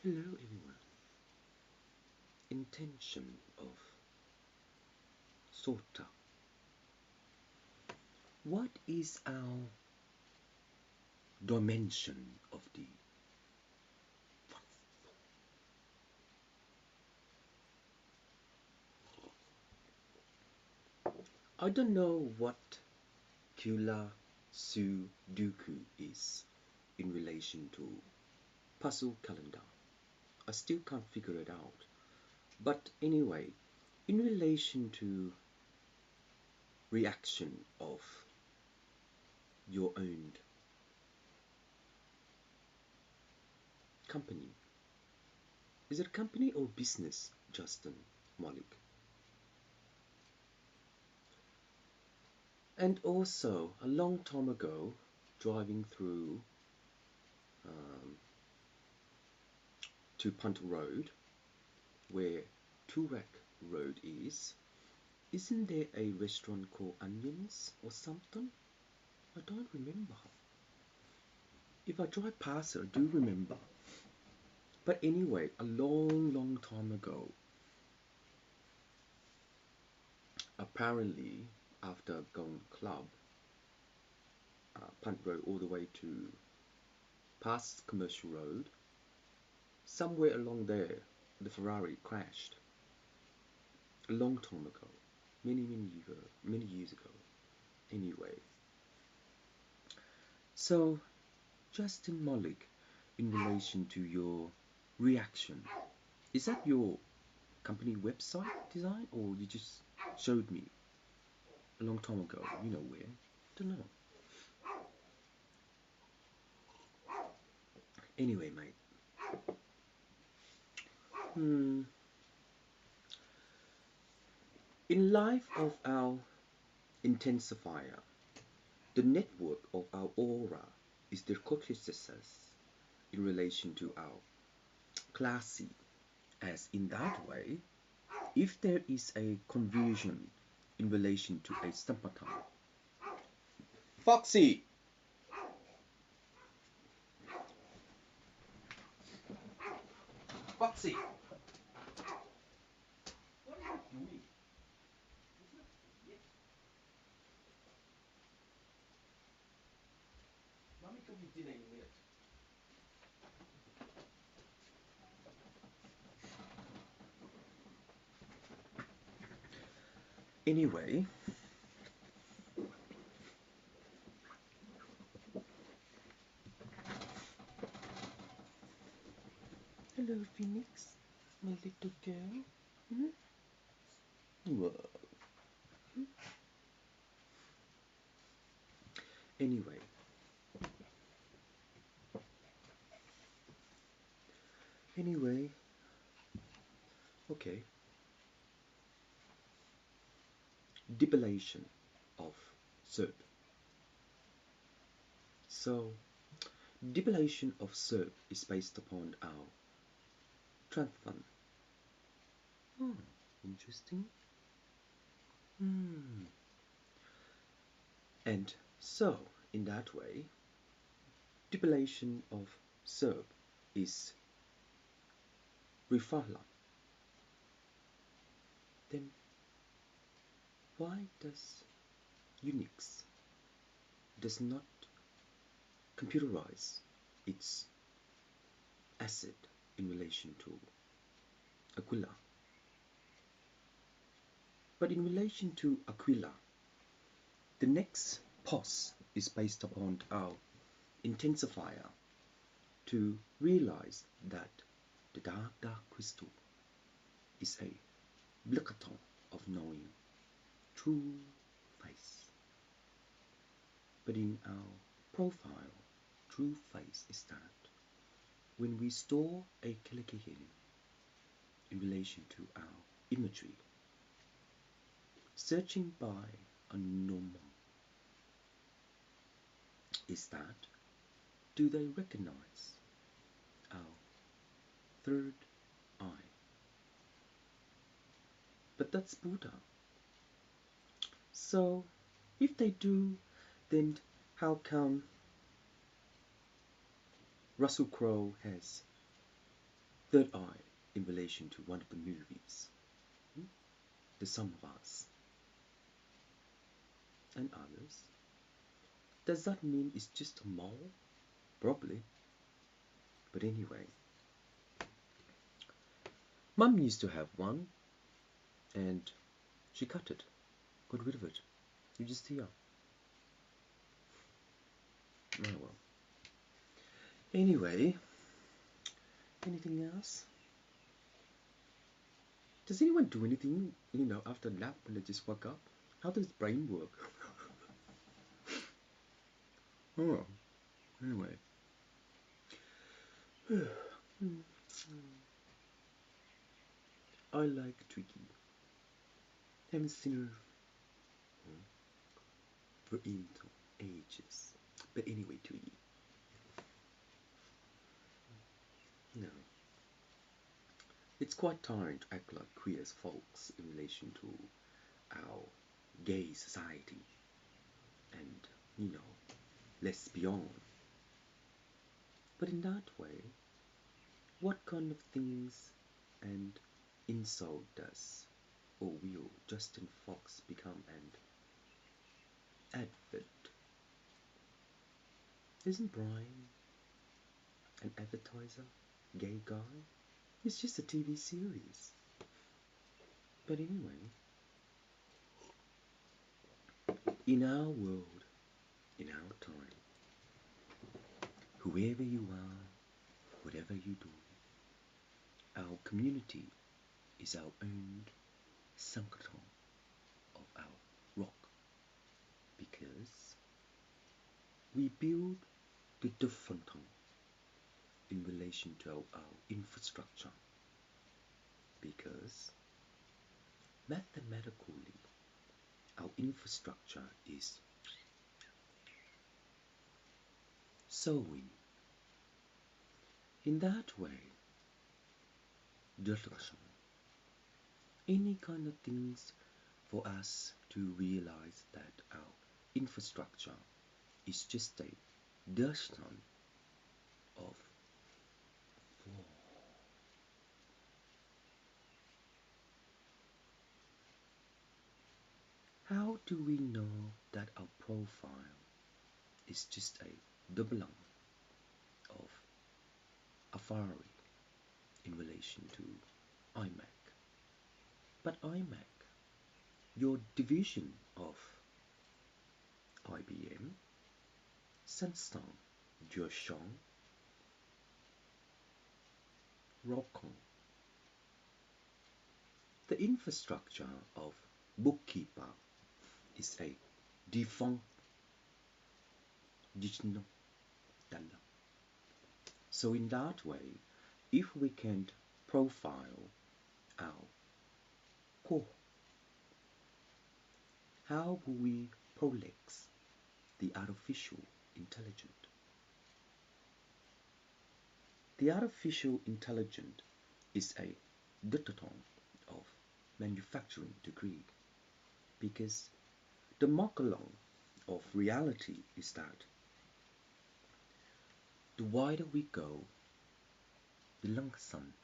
Hello everyone. Intention of sota. What is our dimension of the I don't know what Kula Sudoku is in relation to puzzle calendar. I still can't figure it out. But anyway, in relation to reaction of your own company. Is it company or business, Justin Malik? And also, a long time ago, driving through to Punt Road, where Turak Road is, isn't there a restaurant called Onions or something? I don't remember. If I drive past it, I do remember. But anyway, a long time ago, apparently, after going club, Punt Road all the way to past Commercial Road, somewhere along there, the Ferrari crashed. A long time ago, many years ago. Anyway, so Justin Malik, in relation to your reaction, is that your company website design, or you just showed me a long time ago? You know where? Don't know. Anyway, mate. In life of our intensifier, the network of our aura is the consciousness in relation to our classy, as in that way, if there is a confusion in relation to a sampatan. Foxy! Foxy! What are you doing? Mommy cook you dinner in a minute. Anyway, hello Phoenix, my little girl. Whoa. Anyway, okay. Depilation of soap. So, depilation of soap is based upon our tryptophan. Interesting. And so, in that way, depilation of soap is Rifala. Then why does Unix does not computerize its acid in relation to Aquila? But in relation to Aquila, the next pos is based upon our intensifier to realize that the dark crystal is a blicaton of knowing true face. But in our profile, true face is that when we store a kilikahin in relation to our imagery, searching by a normal, is that do they recognize our third eye? But that's Buddha. So if they do, then how come Russell Crowe has third eye in relation to one of the movies, The Sum of Us, and others. Does that mean it's just a mole? Probably. But anyway, Mum used to have one, and she cut it, got rid of it. You just see her. Oh well. Anyway, anything else? Does anyone do anything, after a nap when they just woke up? How does brain work? Oh, anyway. I like Twiggy. Haven't seen her for ages. But anyway, Twiggy. No. It's quite tiring to act like queer as folks in relation to our gay society and, let's be on. But in that way, what kind of things and insult does or will Justin Fox become an advert? Isn't Brian an advertiser, gay guy? It's just a TV series. But anyway, in our world, in our time, whoever you are, whatever you do, our community is our own sanctum of our rock, because we build the different in relation to our infrastructure, because mathematically our infrastructure is sewing. In that way, any kind of things for us to realize that our infrastructure is just a dusting of war. How do we know that our profile is just a doubling of a Ferrari in relation to iMac? But iMac, your division of IBM, Samsung, Joseon, Rockon, the infrastructure of bookkeeper is a defunct digital dollar. So in that way, if we can profile our core, how will we prolix the artificial intelligence? The artificial intelligence is a digital of manufacturing degree, because the marker of reality is that the wider we go, the longer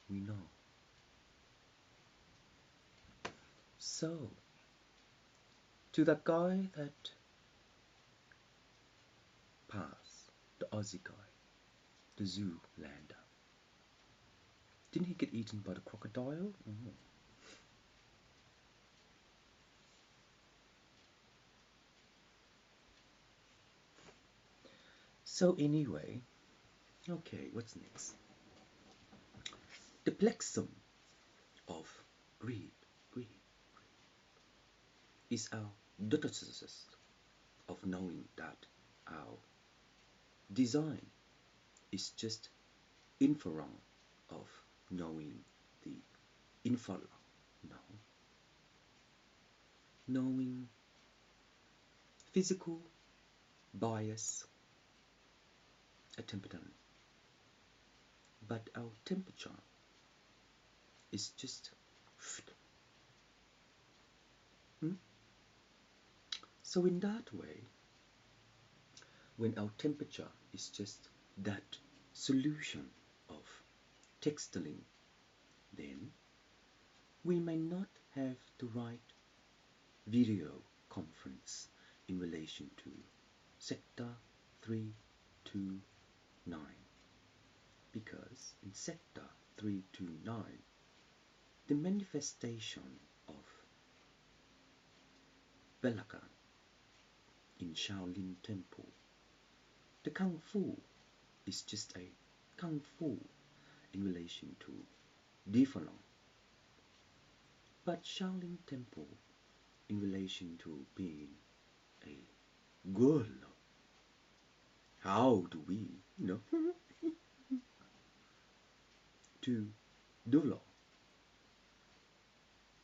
we know. So, to that guy that passed, the Aussie guy, the Zoolander, didn't he get eaten by the crocodile? Oh. So anyway, okay, what's next? The plexum of greed is our datasis of knowing that our design is just inference of knowing the infra, knowing physical bias at temperature, but our temperature is just so in that way, when our temperature is just that solution of textiling then we may not have the right video conference in relation to sector 329, because in sector 329 the manifestation of Belacan in Shaolin Temple, the Kung Fu is just a Kung Fu in relation to dframe, but Shaolin Temple in relation to being a girl. How do we, to develop,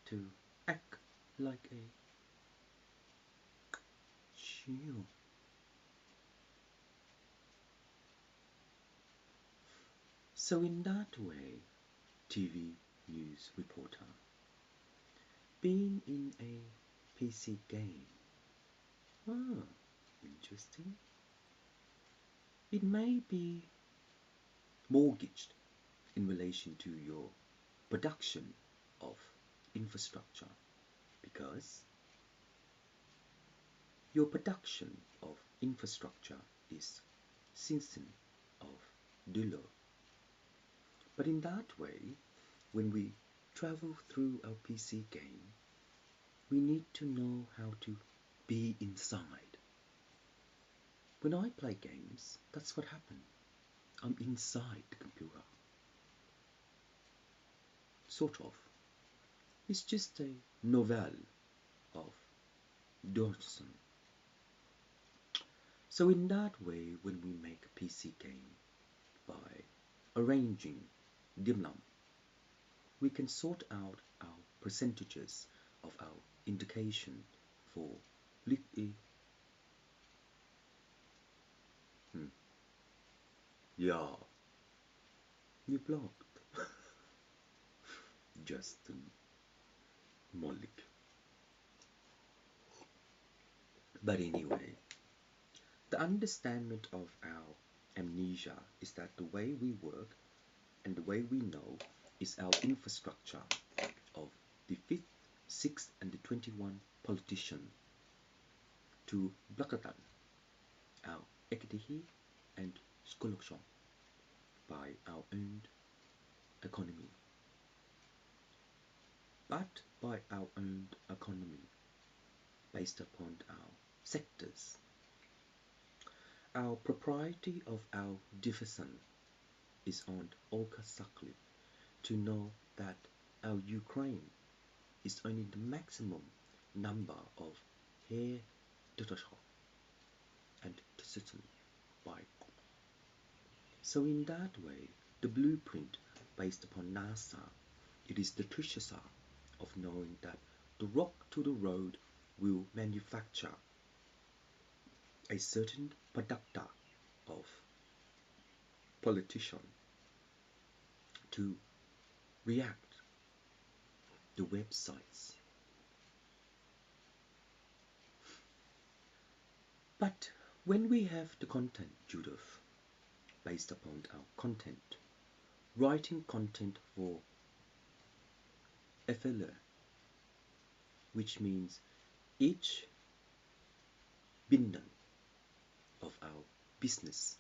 to act like a shield? So in that way, TV news reporter, being in a PC game, interesting. It may be mortgaged in relation to your production of infrastructure, because your production of infrastructure is citizen of dollar. But in that way, when we travel through our PC game, we need to know how to be inside. When I play games, that's what happens. I'm inside the computer. Sort of. It's just a novelle of Dodson. So in that way, when we make a PC game by arranging dimlam, we can sort out our percentages of our indication for lick-e. Yeah, you blocked. Justin Mollick. But anyway, the understanding of our amnesia is that the way we work and the way we know is our infrastructure of the 5th, 6th and the 21 politician to Blakatan, our Ekitihi and Skoloksha by our own economy. But by our own economy based upon our sectors. Our propriety of our division is on Olka Sakli to know that our Ukraine is only the maximum number of hair Dutashov and Tisitan by. So in that way, the blueprint based upon NASA, it is the Trishasa of knowing that the rock to the road will manufacture a certain producta of politician to react the websites. But when we have the content, Judith, based upon our content, writing content for FLA, which means each bindan of our business.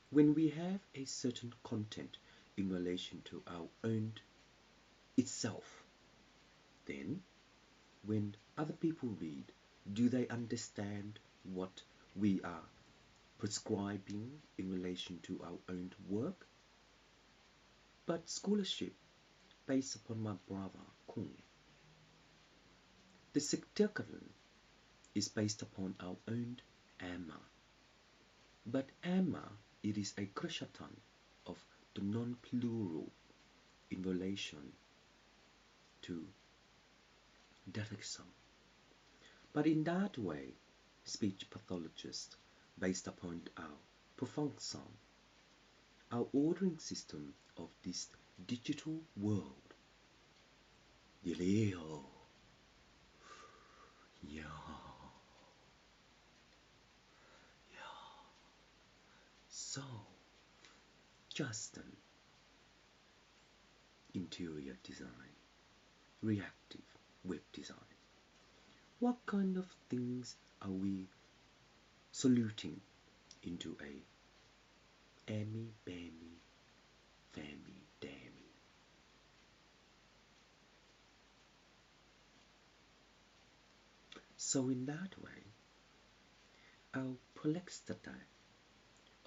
When we have a certain content in relation to our own itself, then when other people read, do they understand what we are prescribing in relation to our own work? But scholarship based upon my brother Kung, the Siktirkaran is based upon our own Amma. But Amma, it is a Krishatan of the non-plural in relation to Dataksan. But in that way, speech pathologist, based upon our profound sound, our ordering system of this digital world, Yeleo, yeah, yeah. So, Justin, interior design, reactive web design. What kind of things are we saluting into a Amy, Bammy, Fammy, Dammy? So in that way, our perplexity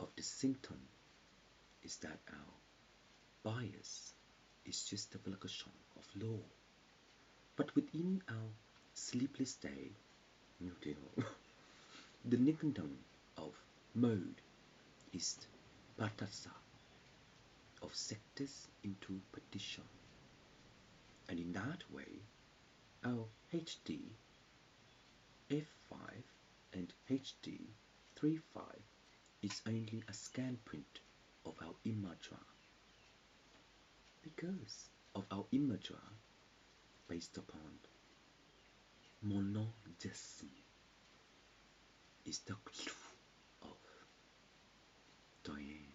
of the symptom is that our bias is just a application of law. But within our sleepless day, the nickname of mode is Batasa of sectors into partition. And in that way, our HD F5 and HD 35 is only a scan print of our imagery because of our imagery based upon monogism is the clue of Diane.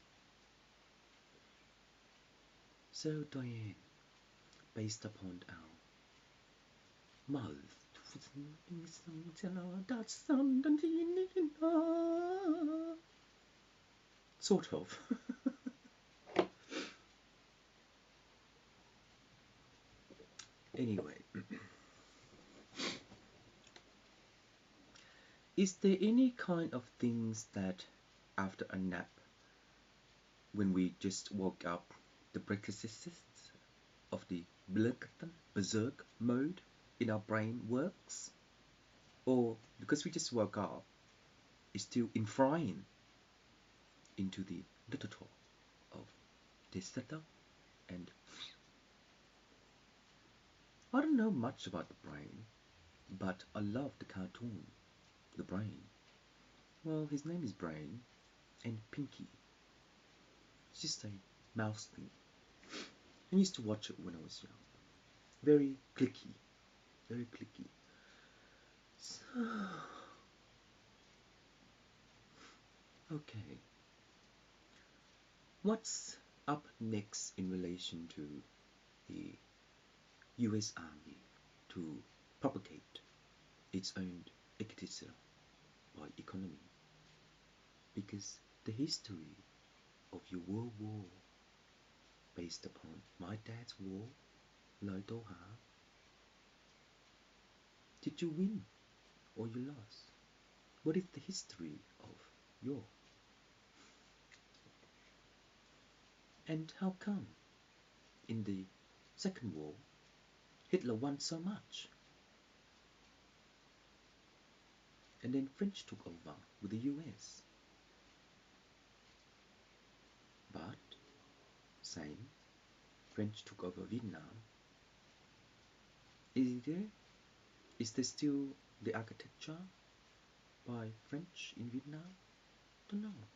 So Diane, based upon our mouth, sort of. Anyway, is there any kind of things that after a nap, when we just woke up, the breakfasts of the berserk mode in our brain works? Or because we just woke up, it's still infrying into the little of Desata? And I don't know much about the brain, but I love the cartoon, The Brain. Well, his name is Brain, and Pinky. It's just a mouse thing. I used to watch it when I was young. Very clicky, very clicky. So, okay. What's up next in relation to the US Army to propagate its own economic or economy? Because the history of your World War based upon my dad's war, Lai Doha, did you win or you lost? What is the history of your? And how come in the Second War Hitler won so much? And then French took over with the US. But same, French took over Vietnam. Is there still the architecture by French in Vietnam? Don't know.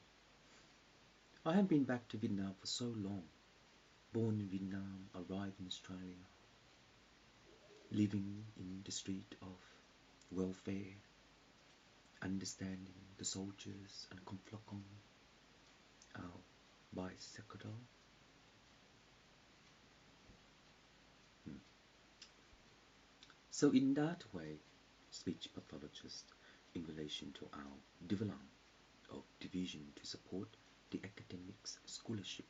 I haven't been back to Vietnam for so long. Born in Vietnam, arrived in Australia, living in the street of welfare, understanding the soldiers and conflict on our bicycle. So in that way, speech pathologist, in relation to our development of division to support the academics scholarship,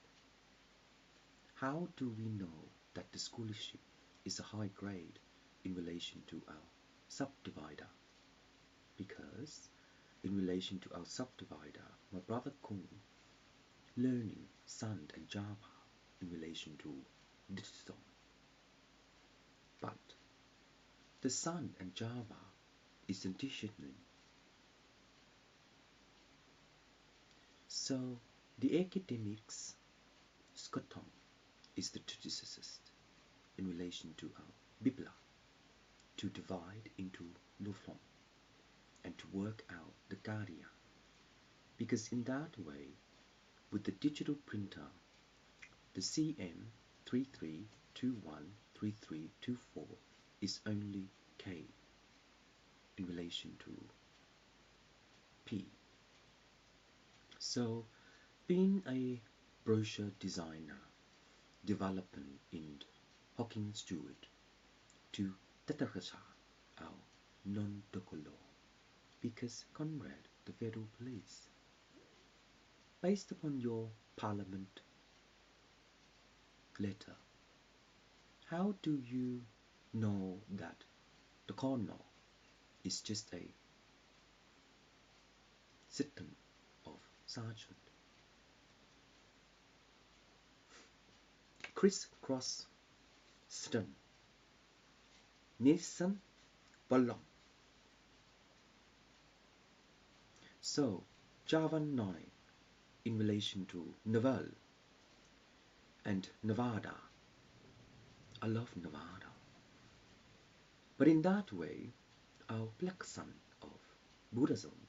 how do we know that the scholarship is a high grade in relation to our subdivider? Because in relation to our subdivider, my brother Kung learning Sun and Java in relation to digital. But the Sun and Java is additional. So the academics Scottom is the geneticist in relation to our Bibla to divide into Luflon and to work out the Guardian. Because in that way, with the digital printer, the CM33213324 is only K in relation to P. So, being a brochure designer, developing in Hawking Stewart to Tatarkasa au non Dokolo because Conrad, the federal police, based upon your parliament letter, how do you know that the colonel is just a citizen of sergeant? Criss-cross Ston Nissan Ballon. So, Java 9 in relation to Naval and Nevada. I love Nevada. But in that way, our black son of Buddhism,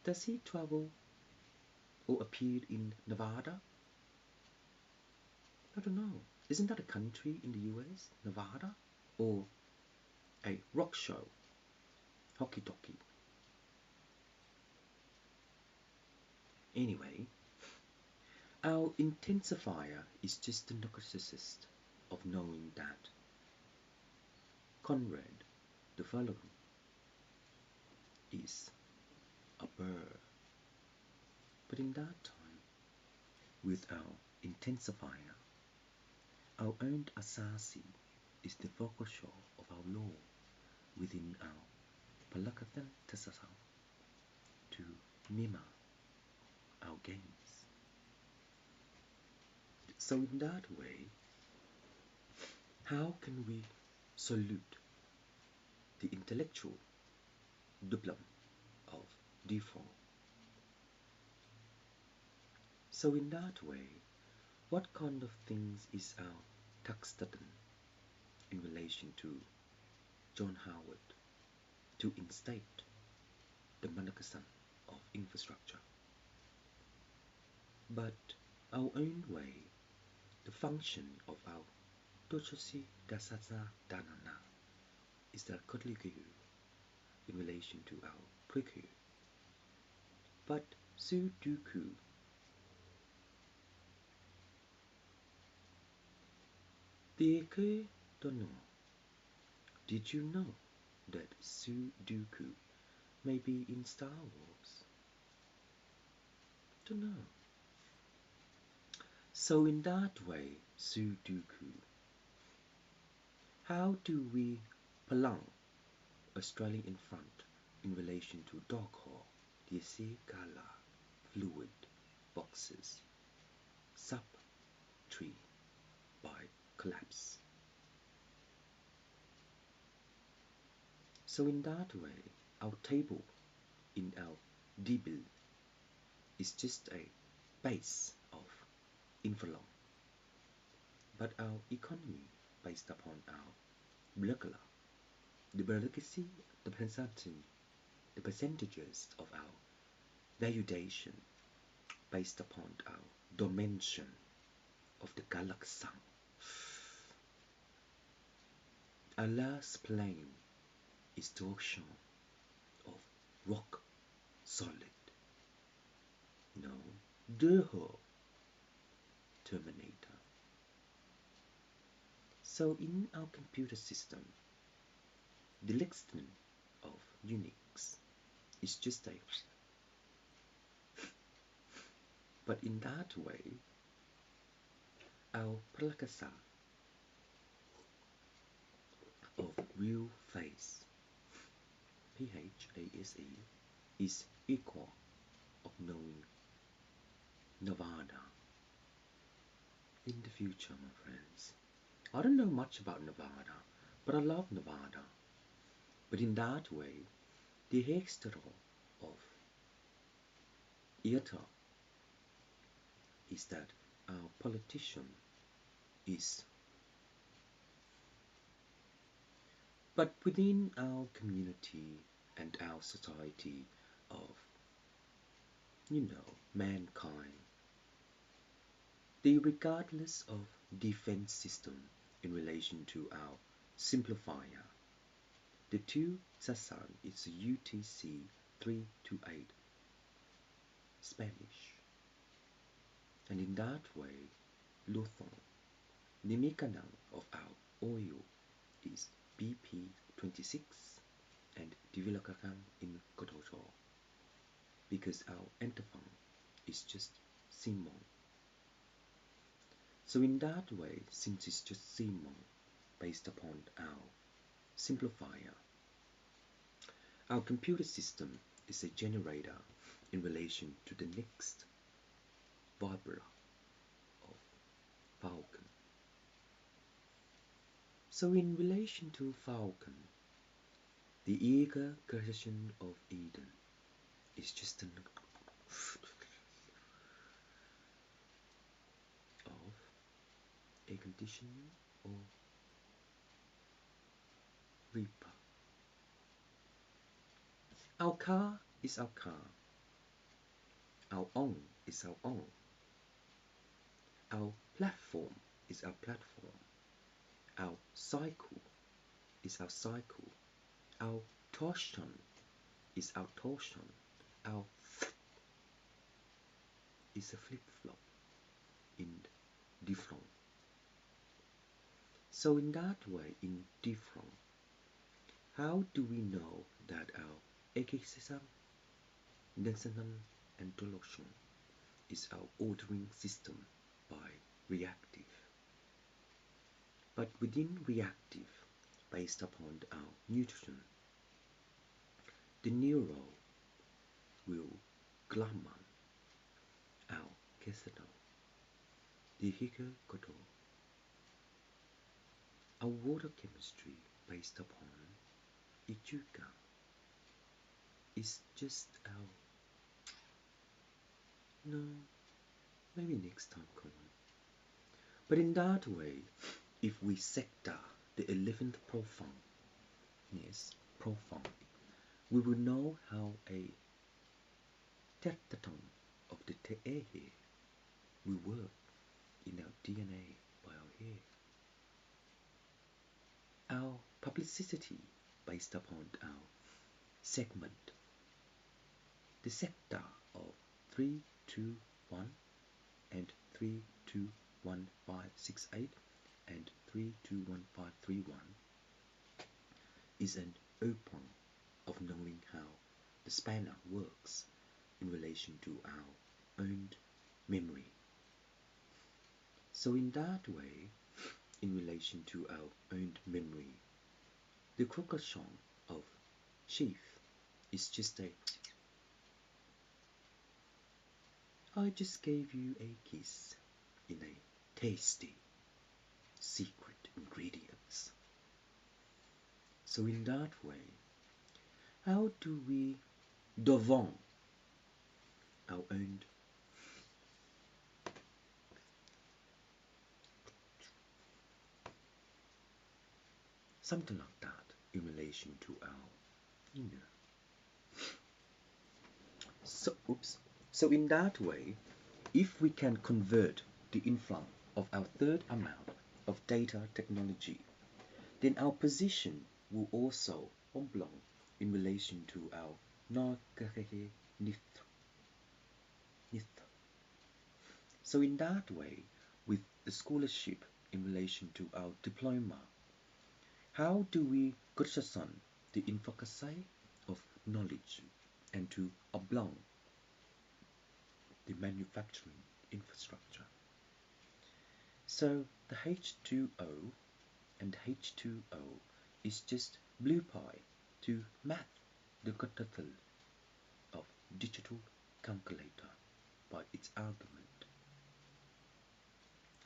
does he travel or appear in Nevada? I don't know. Isn't that a country in the US, Nevada? Or a rock show, Hockey Toki? Anyway, our intensifier is just the narcissist of knowing that Conrad the Falcon is a bird. But in that time, with our intensifier, our own Asasi is the focal show of our law within our Palakathan Tasasam to mima our games. So in that way, how can we salute the intellectual diploma of dframe? So in that way, what kind of things is our Tuxtedon in relation to John Howard to instate the Manakasan of infrastructure? But our own way, the function of our Tochosi Dasasa Danana is the Kotliku in relation to our Priku. But Sudoku, don't know. Did you know that Sudoku may be in Star Wars? Don't know. So in that way, Sudoku, how do we palang Australian in front in relation to dog hole, the Gala fluid boxes, sub tree by collapse? So in that way, our table in our D-bill is just a base of inflation, but our economy based upon our molecular, the bureaucracy, the percentages of our valuation based upon our dimension of the galaxy. Our last plane is the ocean of rock solid. No, the Terminator. So in our computer system, the lexicon of Unix is just a but in that way, our Prakasa of real face, PHASE, is equal of knowing Nevada. In the future, my friends, I don't know much about Nevada, but I love Nevada. But in that way, the history of IATA is that our politician is, but within our community and our society of, mankind, the regardless of defense system in relation to our simplifier, the two Sasan is UTC 328 Spanish, and in that way, Luthor The mechanism of our oil is BP26 and divilakakam in kotojo because our antiphon is just Simon. So in that way, since it's just Simon based upon our simplifier, our computer system is a generator in relation to the next vibra of Falcon. So in relation to Falcon, the eager creation of Eden is just an of a condition or reaper. Our car is our car. Our own is our own. Our platform is our platform. Our cycle is our cycle. Our torsion is our torsion. Our is a flip-flop in dframe. So in that way, in dframe, how do we know that our ekisism, densenum, and torsion is our ordering system by reactive? But within reactive, based upon our nutrition, the neuro will glaman our kesedo, the hikokoto. Our water chemistry based upon ichuka is just our no, maybe next time come on. But in that way, if we sector the 11th profound, yes, profound, we will know how a tectaton of the te'ehe will work in our DNA by our hair. Our publicity based upon our segment, the sector of 321 and 321568 and 321531 is an open of knowing how the spanner works in relation to our own memory. So in that way, in relation to our own memory, the crocodile of sheath is just a I just gave you a kiss in a tasty secret ingredients. So in that way, how do we devant our own something like that in relation to our inner? So in that way, if we can convert the influx of our third amount of data technology, then our position will also oblong in relation to our nakahehe nith. So in that way, with the scholarship in relation to our diploma, how do we kursasan the infocusai of knowledge and to oblong the manufacturing infrastructure? So the H2O and H2O is just blue pie to math the capital of digital calculator by its argument.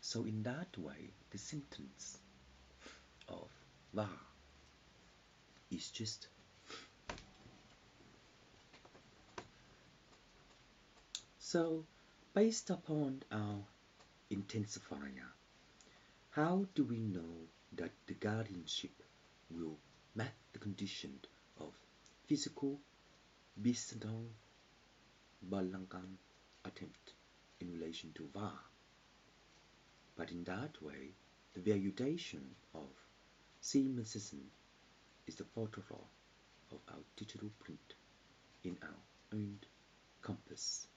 So in that way, the sentence of va is just so based upon our intensifier, how do we know that the guardianship will match the condition of physical Bisdong Balangkan attempt in relation to va? But in that way, the valuation of Siemensism is the photograph of our digital print in our own compass.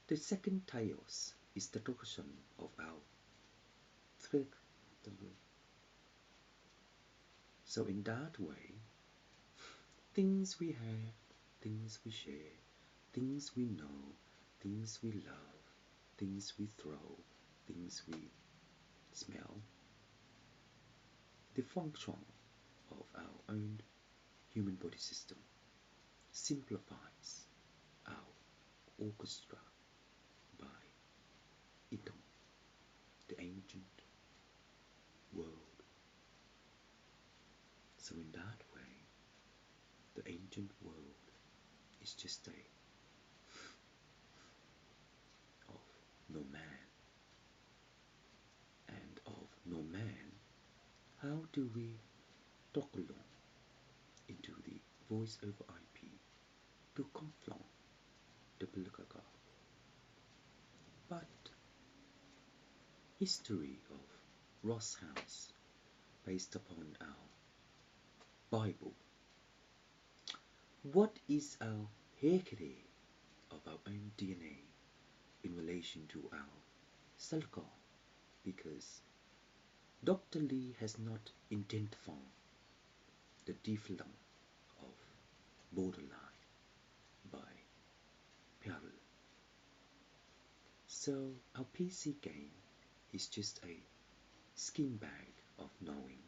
The second chaos is the torsion of our speak the word. So in that way, things we have, things we share, things we know, things we love, things we throw, things we smell, the function of our own human body system simplifies our orchestra by Itam, the ancient world. So in that way, the ancient world is just a of no man, and of no man, how do we talk along into the voice over IP to confront the Bilkaka? But history of Ross House based upon our Bible. What is our heritage of our own DNA in relation to our Salka? Because Dr. Lee has not identified the dframe of borderline by parallel. So our PC game is just a skin bag of knowing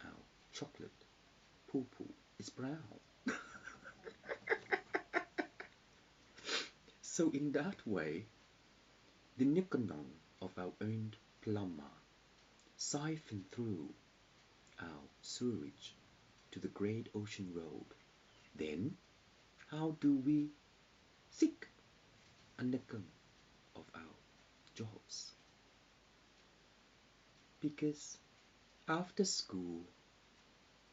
our chocolate poo poo is brown. So in that way, the Nikonon of our own plumber siphon through our sewage to the great ocean road. Then, how do we seek a Nikon of our jobs? Because after school,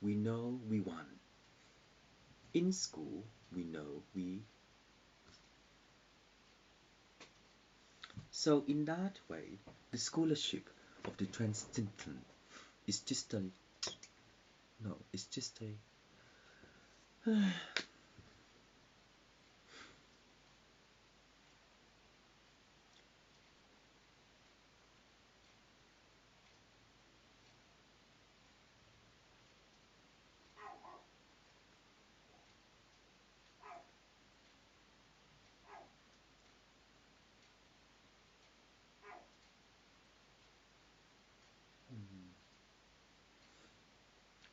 we know we won. In school, we know we. So in that way, the scholarship of the transcendent is just a, no, it's just a,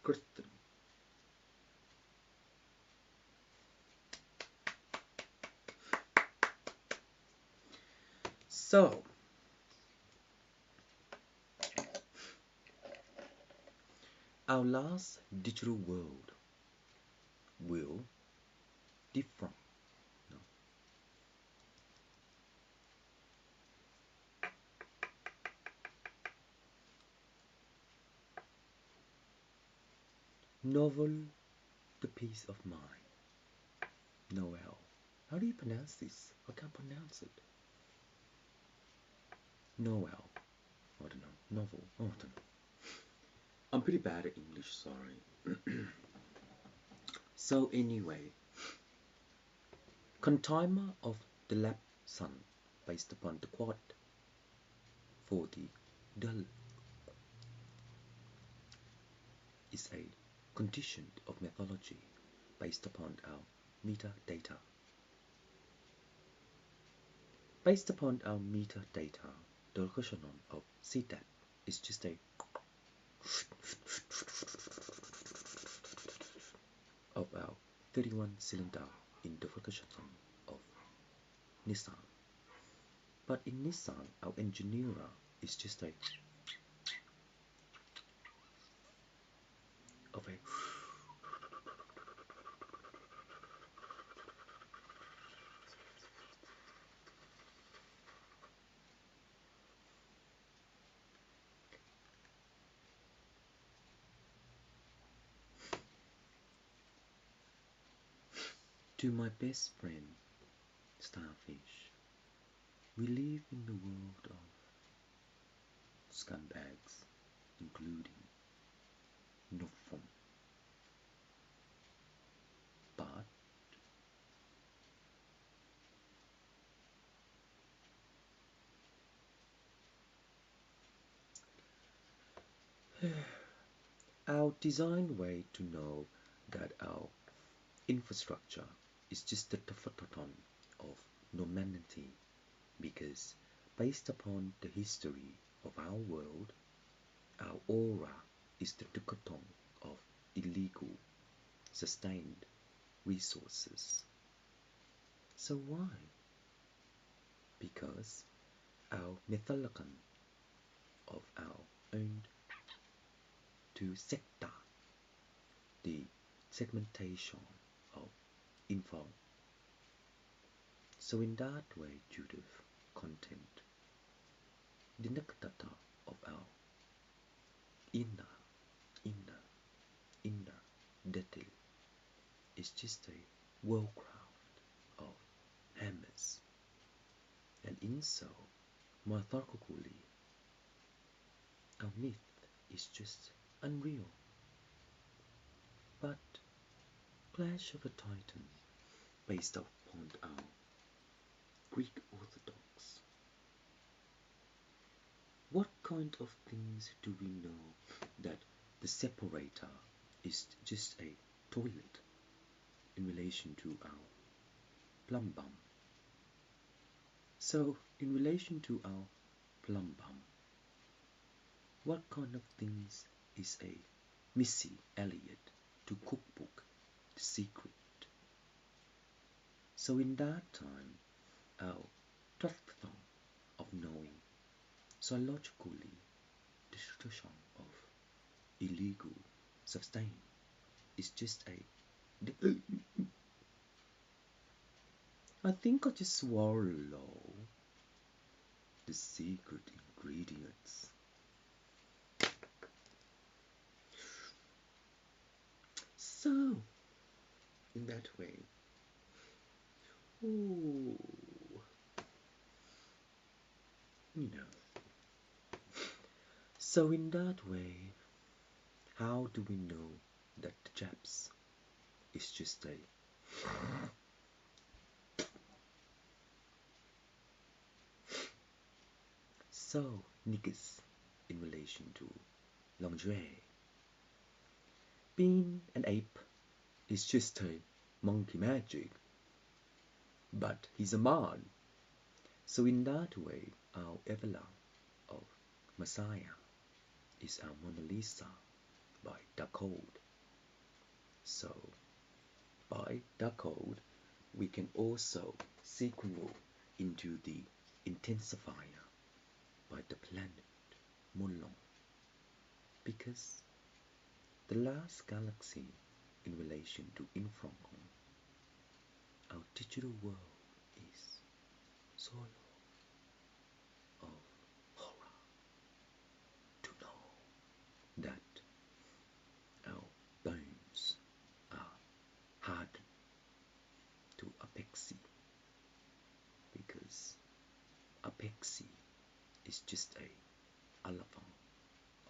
Kristen. So, our last digital world will differ. No. Novel, the peace of mind. Noel. How do you pronounce this? I can't pronounce it. Noel. I don't know. Novel. I don't know. I'm pretty bad at English, sorry. So anyway, contimer of the lab sun based upon the quad for the dull is a condition of methodology based upon our metadata. Based upon our metadata, the recursion of CTAP is just a of our 31 cylinder in the recursion of Nissan. But in Nissan, our engineer is just a of a to my best friend, Starfish. We live in the world of scumbags, including Nofum. But Our design way to know that our infrastructure is just the tafaton of normality, because based upon the history of our world, our aura is the tukatong of illegal, sustained resources. So why? Because our mythology of our own to sector, the segmentation of info. So in that way, Judith, content, the nectar of our inner, inner, inner detail is just a worldcraft of hammers. And in so, mythologically, our myth is just unreal. But Clash of the Titans, based upon our Greek Orthodox, what kind of things do we know that the separator is just a toilet in relation to our plumbum? So, in relation to our plumbum, what kind of things is a Missy Elliott to cookbook The Secret? So in that time, our truth of knowing zoologically destruction of illegal sustain is just a I think I just swallow the secret ingredients. So, in that way, ooh, you know. So in that way, how do we know that the Japs is just a so niggas in relation to lingerie? Being an ape is just a monkey magic, but he's a man. So in that way, our Evelyn of Messiah is our Mona Lisa by the code. So by the code, we can also signal into the intensifier by the planet Mulong, because the last galaxy in relation to Infracom, our digital world is solo of horror to know that our bones are hardened to apexy, because apexy is just a alpha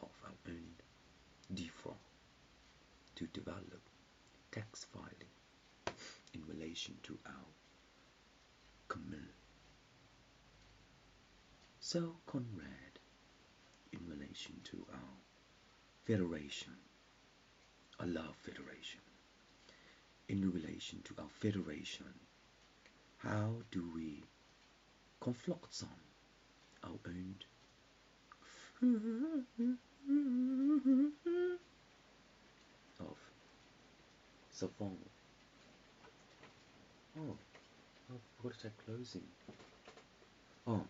of our own dframe to develop text filing in relation to our command. So Conrad, in relation to our federation, I love federation. In relation to our federation, how do we conflict on our own of Savon? Oh, I forgot to take closing. Oh,